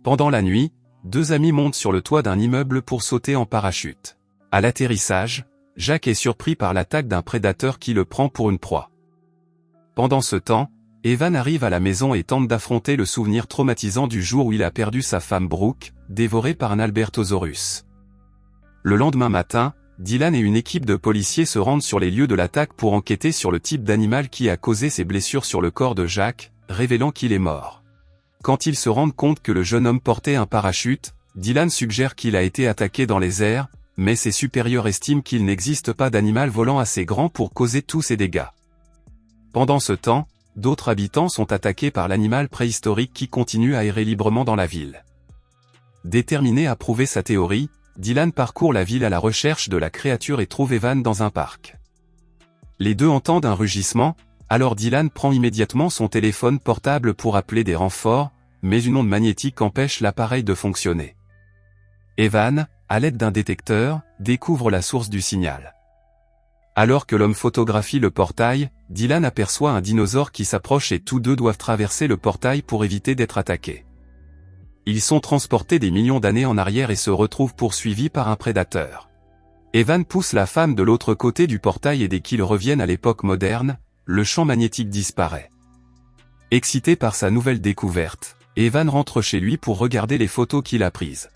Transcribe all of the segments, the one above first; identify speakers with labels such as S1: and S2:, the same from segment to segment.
S1: Pendant la nuit, deux amis montent sur le toit d'un immeuble pour sauter en parachute. À l'atterrissage, Jack est surpris par l'attaque d'un prédateur qui le prend pour une proie. Pendant ce temps, Evan arrive à la maison et tente d'affronter le souvenir traumatisant du jour où il a perdu sa femme Brooke, dévorée par un Albertosaurus. Le lendemain matin, Dylan et une équipe de policiers se rendent sur les lieux de l'attaque pour enquêter sur le type d'animal qui a causé ces blessures sur le corps de Jack, révélant qu'il est mort. Quand ils se rendent compte que le jeune homme portait un parachute, Dylan suggère qu'il a été attaqué dans les airs, mais ses supérieurs estiment qu'il n'existe pas d'animal volant assez grand pour causer tous ces dégâts. Pendant ce temps, d'autres habitants sont attaqués par l'animal préhistorique qui continue à errer librement dans la ville. Déterminé à prouver sa théorie, Dylan parcourt la ville à la recherche de la créature et trouve Evan dans un parc. Les deux entendent un rugissement, alors Dylan prend immédiatement son téléphone portable pour appeler des renforts, mais une onde magnétique empêche l'appareil de fonctionner. Evan, à l'aide d'un détecteur, découvre la source du signal. Alors que l'homme photographie le portail, Dylan aperçoit un dinosaure qui s'approche et tous deux doivent traverser le portail pour éviter d'être attaqués. Ils sont transportés des millions d'années en arrière et se retrouvent poursuivis par un prédateur. Evan pousse la femme de l'autre côté du portail et dès qu'ils reviennent à l'époque moderne, le champ magnétique disparaît. Excité par sa nouvelle découverte, Evan rentre chez lui pour regarder les photos qu'il a prises.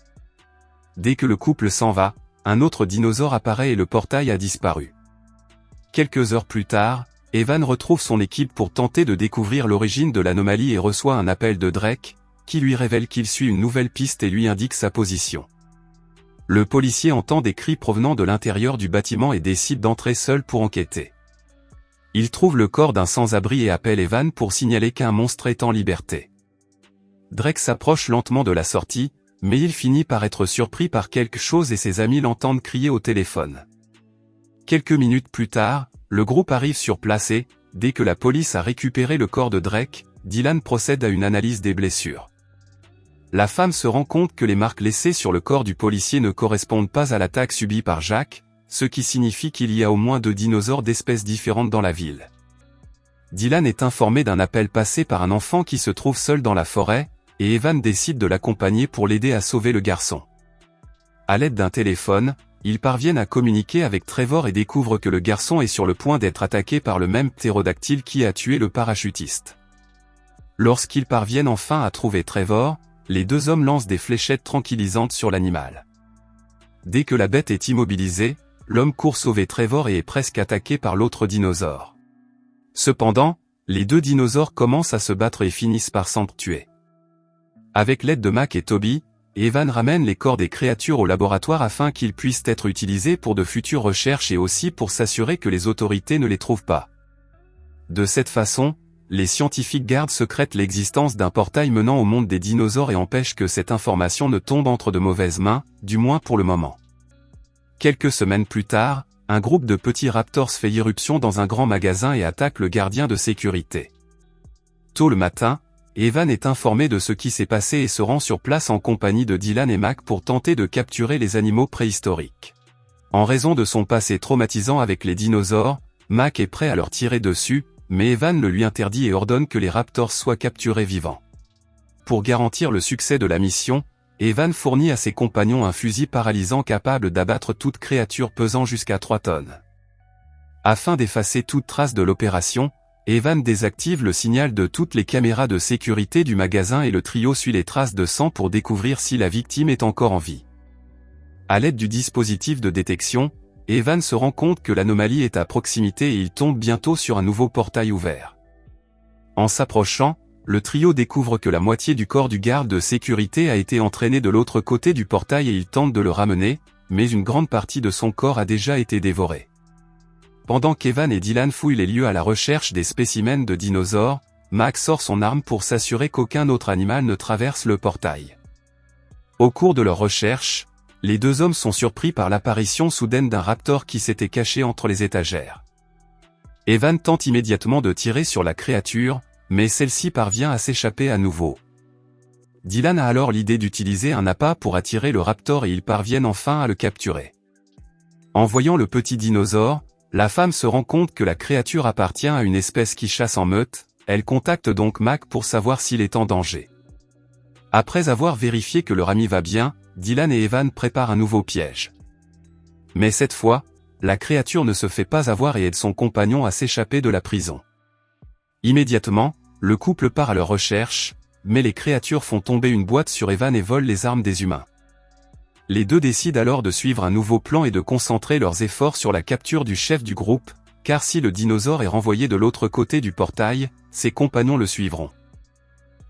S1: Dès que le couple s'en va, un autre dinosaure apparaît et le portail a disparu. Quelques heures plus tard, Evan retrouve son équipe pour tenter de découvrir l'origine de l'anomalie et reçoit un appel de Drake, qui lui révèle qu'il suit une nouvelle piste et lui indique sa position. Le policier entend des cris provenant de l'intérieur du bâtiment et décide d'entrer seul pour enquêter. Il trouve le corps d'un sans-abri et appelle Evan pour signaler qu'un monstre est en liberté. Drake s'approche lentement de la sortie, mais il finit par être surpris par quelque chose et ses amis l'entendent crier au téléphone. Quelques minutes plus tard, le groupe arrive sur place et, dès que la police a récupéré le corps de Drake, Dylan procède à une analyse des blessures. La femme se rend compte que les marques laissées sur le corps du policier ne correspondent pas à l'attaque subie par Jack, ce qui signifie qu'il y a au moins 2 dinosaures d'espèces différentes dans la ville. Dylan est informé d'un appel passé par un enfant qui se trouve seul dans la forêt, et Evan décide de l'accompagner pour l'aider à sauver le garçon. À l'aide d'un téléphone, ils parviennent à communiquer avec Trevor et découvrent que le garçon est sur le point d'être attaqué par le même ptérodactyle qui a tué le parachutiste. Lorsqu'ils parviennent enfin à trouver Trevor, les deux hommes lancent des fléchettes tranquillisantes sur l'animal. Dès que la bête est immobilisée, l'homme court sauver Trevor et est presque attaqué par l'autre dinosaure. Cependant, les 2 dinosaures commencent à se battre et finissent par s'entretuer. Avec l'aide de Mac et Toby, Evan ramène les corps des créatures au laboratoire afin qu'ils puissent être utilisés pour de futures recherches et aussi pour s'assurer que les autorités ne les trouvent pas. De cette façon, les scientifiques gardent secrète l'existence d'un portail menant au monde des dinosaures et empêchent que cette information ne tombe entre de mauvaises mains, du moins pour le moment. Quelques semaines plus tard, un groupe de petits raptors fait irruption dans un grand magasin et attaque le gardien de sécurité. Tôt le matin, Evan est informé de ce qui s'est passé et se rend sur place en compagnie de Dylan et Mac pour tenter de capturer les animaux préhistoriques. En raison de son passé traumatisant avec les dinosaures, Mac est prêt à leur tirer dessus, mais Evan le lui interdit et ordonne que les raptors soient capturés vivants. Pour garantir le succès de la mission, Evan fournit à ses compagnons un fusil paralysant capable d'abattre toute créature pesant jusqu'à 3 tonnes. Afin d'effacer toute trace de l'opération, Evan désactive le signal de toutes les caméras de sécurité du magasin et le trio suit les traces de sang pour découvrir si la victime est encore en vie. À l'aide du dispositif de détection, Evan se rend compte que l'anomalie est à proximité et il tombe bientôt sur un nouveau portail ouvert. En s'approchant, le trio découvre que la moitié du corps du garde de sécurité a été entraîné de l'autre côté du portail et il tente de le ramener, mais une grande partie de son corps a déjà été dévorée. Pendant qu'Evan et Dylan fouillent les lieux à la recherche des spécimens de dinosaures, Mac sort son arme pour s'assurer qu'aucun autre animal ne traverse le portail. Au cours de leur recherche, les 2 hommes sont surpris par l'apparition soudaine d'un raptor qui s'était caché entre les étagères. Evan tente immédiatement de tirer sur la créature, mais celle-ci parvient à s'échapper à nouveau. Dylan a alors l'idée d'utiliser un appât pour attirer le raptor et ils parviennent enfin à le capturer. En voyant le petit dinosaure, la femme se rend compte que la créature appartient à une espèce qui chasse en meute, elle contacte donc Mac pour savoir s'il est en danger. Après avoir vérifié que leur ami va bien, Dylan et Evan préparent un nouveau piège. Mais cette fois, la créature ne se fait pas avoir et aide son compagnon à s'échapper de la prison. Immédiatement, le couple part à leur recherche, mais les créatures font tomber une boîte sur Evan et volent les armes des humains. Les deux décident alors de suivre un nouveau plan et de concentrer leurs efforts sur la capture du chef du groupe, car si le dinosaure est renvoyé de l'autre côté du portail, ses compagnons le suivront.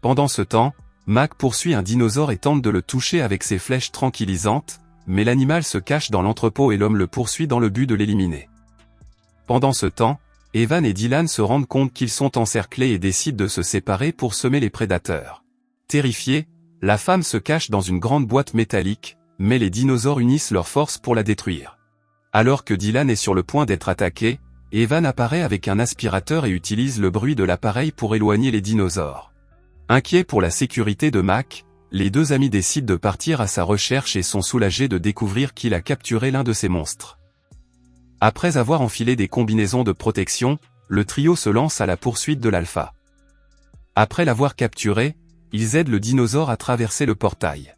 S1: Pendant ce temps, Mac poursuit un dinosaure et tente de le toucher avec ses flèches tranquillisantes, mais l'animal se cache dans l'entrepôt et l'homme le poursuit dans le but de l'éliminer. Pendant ce temps, Evan et Dylan se rendent compte qu'ils sont encerclés et décident de se séparer pour semer les prédateurs. Terrifiée, la femme se cache dans une grande boîte métallique, mais les dinosaures unissent leurs forces pour la détruire. Alors que Dylan est sur le point d'être attaqué, Evan apparaît avec un aspirateur et utilise le bruit de l'appareil pour éloigner les dinosaures. Inquiets pour la sécurité de Mac, les deux amis décident de partir à sa recherche et sont soulagés de découvrir qu'il a capturé l'un de ces monstres. Après avoir enfilé des combinaisons de protection, le trio se lance à la poursuite de l'alpha. Après l'avoir capturé, ils aident le dinosaure à traverser le portail.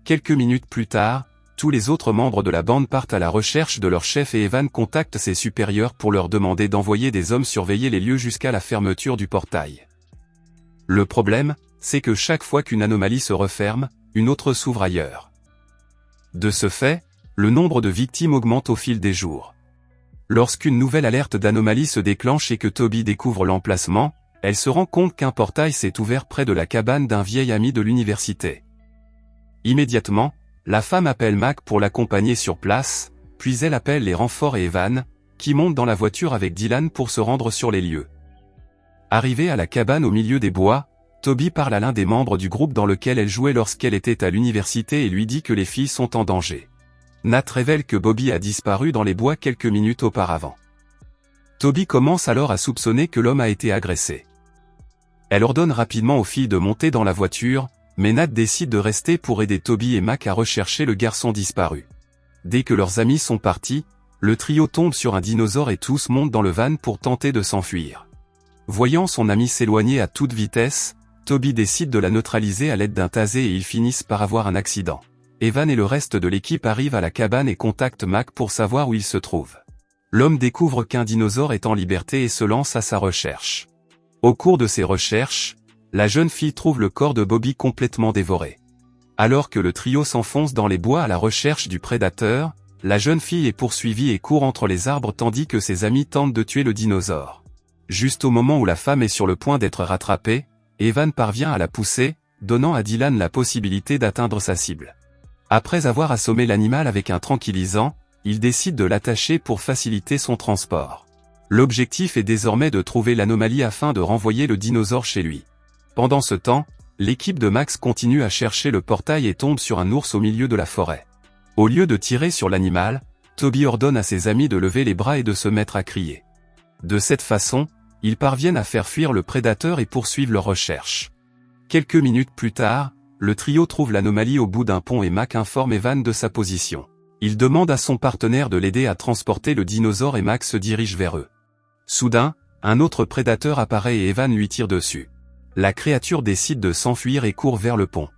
S1: Quelques minutes plus tard, tous les autres membres de la bande partent à la recherche de leur chef et Evan contacte ses supérieurs pour leur demander d'envoyer des hommes surveiller les lieux jusqu'à la fermeture du portail. Le problème, c'est que chaque fois qu'une anomalie se referme, une autre s'ouvre ailleurs. De ce fait, le nombre de victimes augmente au fil des jours. Lorsqu'une nouvelle alerte d'anomalie se déclenche et que Toby découvre l'emplacement, elle se rend compte qu'un portail s'est ouvert près de la cabane d'un vieil ami de l'université. Immédiatement, la femme appelle Mac pour l'accompagner sur place, puis elle appelle les renforts et Evan, qui montent dans la voiture avec Dylan pour se rendre sur les lieux. Arrivée à la cabane au milieu des bois, Toby parle à l'un des membres du groupe dans lequel elle jouait lorsqu'elle était à l'université et lui dit que les filles sont en danger. Nat révèle que Bobby a disparu dans les bois quelques minutes auparavant. Toby commence alors à soupçonner que l'homme a été agressé. Elle ordonne rapidement aux filles de monter dans la voiture, mais Nat décide de rester pour aider Toby et Mac à rechercher le garçon disparu. Dès que leurs amis sont partis, le trio tombe sur un dinosaure et tous montent dans le van pour tenter de s'enfuir. Voyant son ami s'éloigner à toute vitesse, Toby décide de la neutraliser à l'aide d'un taser et ils finissent par avoir un accident. Evan et le reste de l'équipe arrivent à la cabane et contactent Mac pour savoir où il se trouve. L'homme découvre qu'un dinosaure est en liberté et se lance à sa recherche. Au cours de ses recherches, la jeune fille trouve le corps de Bobby complètement dévoré. Alors que le trio s'enfonce dans les bois à la recherche du prédateur, la jeune fille est poursuivie et court entre les arbres tandis que ses amis tentent de tuer le dinosaure. Juste au moment où la femme est sur le point d'être rattrapée, Evan parvient à la pousser, donnant à Dylan la possibilité d'atteindre sa cible. Après avoir assommé l'animal avec un tranquillisant, il décide de l'attacher pour faciliter son transport. L'objectif est désormais de trouver l'anomalie afin de renvoyer le dinosaure chez lui. Pendant ce temps, l'équipe de Max continue à chercher le portail et tombe sur un ours au milieu de la forêt. Au lieu de tirer sur l'animal, Toby ordonne à ses amis de lever les bras et de se mettre à crier. De cette façon, ils parviennent à faire fuir le prédateur et poursuivent leur recherche. Quelques minutes plus tard, le trio trouve l'anomalie au bout d'un pont et Mac informe Evan de sa position. Il demande à son partenaire de l'aider à transporter le dinosaure et Mac se dirige vers eux. Soudain, un autre prédateur apparaît et Evan lui tire dessus. La créature décide de s'enfuir et court vers le pont.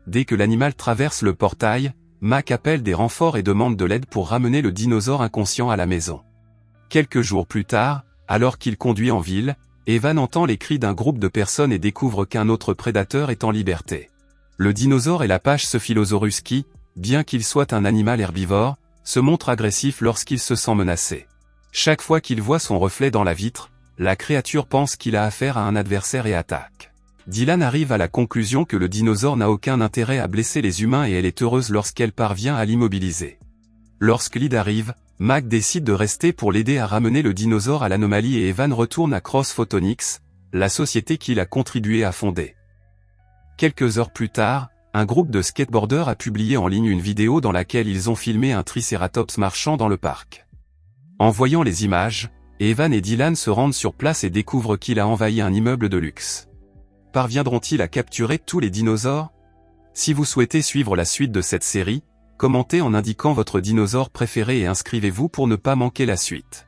S1: Dès que l'animal traverse le portail, Mac appelle des renforts et demande de l'aide pour ramener le dinosaure inconscient à la maison. Quelques jours plus tard, alors qu'il conduit en ville, Evan entend les cris d'un groupe de personnes et découvre qu'un autre prédateur est en liberté. Le dinosaure et l'Apache Sphelosaurus qui, bien qu'il soit un animal herbivore, se montre agressif lorsqu'il se sent menacé. Chaque fois qu'il voit son reflet dans la vitre, la créature pense qu'il a affaire à un adversaire et attaque. Dylan arrive à la conclusion que le dinosaure n'a aucun intérêt à blesser les humains et elle est heureuse lorsqu'elle parvient à l'immobiliser. Lorsque Lyd arrive, Mac décide de rester pour l'aider à ramener le dinosaure à l'anomalie et Evan retourne à Cross Photonics, la société qu'il a contribué à fonder. Quelques heures plus tard, un groupe de skateboarders a publié en ligne une vidéo dans laquelle ils ont filmé un tricératops marchant dans le parc. En voyant les images, Evan et Dylan se rendent sur place et découvrent qu'il a envahi un immeuble de luxe. Parviendront-ils à capturer tous les dinosaures? Si vous souhaitez suivre la suite de cette série, commentez en indiquant votre dinosaure préféré et inscrivez-vous pour ne pas manquer la suite.